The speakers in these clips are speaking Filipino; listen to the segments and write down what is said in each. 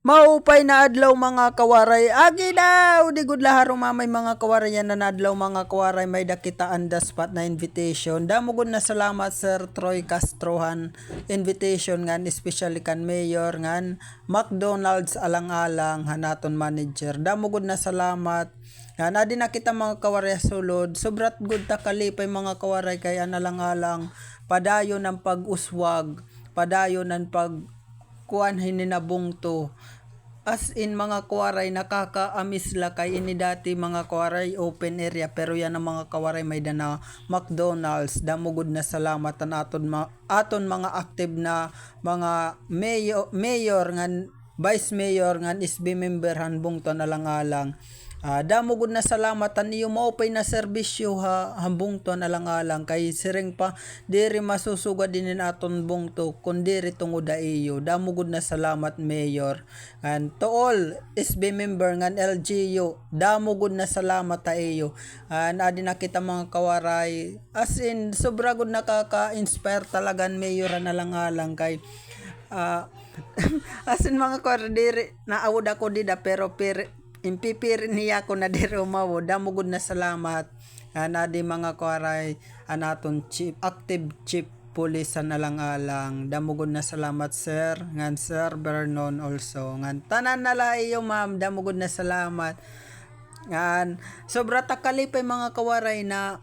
Maupay na adlaw mga kawaray. Agi daw di gud laharo mamay mga kawaray yan na adlaw mga kawaray may dakita on the spot na invitation. Damo gud na salamat Sir Troy Castrohan invitation ngan especially kan mayor ngan McDonald's alang-alang hanaton manager. Damo gud na salamat. Yan adi na kita mga kawaray sulod. Sobrat gud ta kalipay mga kawaray kay alang-alang padayon ang pag-uswag, padayon ang pag kuan hininabong to. As in mga kawaray nakaka-amis la kay ini dati mga kawaray open area pero yan ang mga kawaray may dana McDonald's. Damo gud na salamat an aton mga active na mga mayor ngan vice mayor ngan SB member hanbong to nalang-alang. Damo gud na salamatan niyo maupay na serbisyo hambong to alang-alang kay sireng pa diri masusugad din aton bungto kun diri tungod iyo. Damo gud na salamat mayor and to all SB member ngan LGU damo gud na salamat ta iyo. Adi na kita mga kawaray as in sobra gud nakaka-inspire talagan mayor alang-alang kay as in mga kawaray diri naawod ako dida pero impipir niya ko na diri umawo. Damo gud na salamat di mga kawaray anaton chief active chief police sa nalang-alang. Damo gud na salamat sir ngan Sir Vernon also ngan tanan nala iyo ma'am. Damo gud na salamat ngan sobra ta kalipay mga kawaray na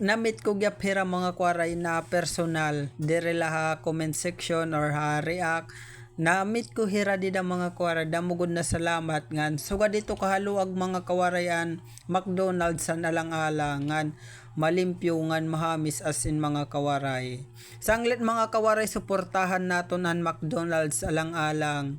na-meet ko gyap hira mga kawaray na personal diri laha comment section or react na-meet ko hira dida mga kawaray. Damo gud na salamat ngan sugad dito kahaluag mga kawarayan McDonald's sa alang-alang ngan malimpyo ngan mahamis as in mga kawaray. Sanglit mga kawaray suportahan naton ang McDonald's alang-alang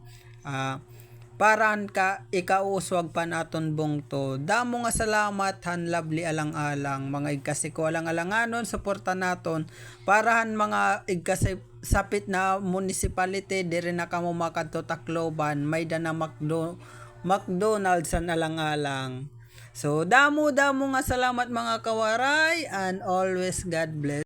paran ka ikauswag pa naton bungto. Damo nga salamat han lovely alang-alang mga igkasi ko alang-alanganon suporta naton parahan mga igkasi sapit na municipality diri na kamo makadto Tacloban may dana McDonald's sa alang-alang. So damo nga salamat mga kawaray and always God bless.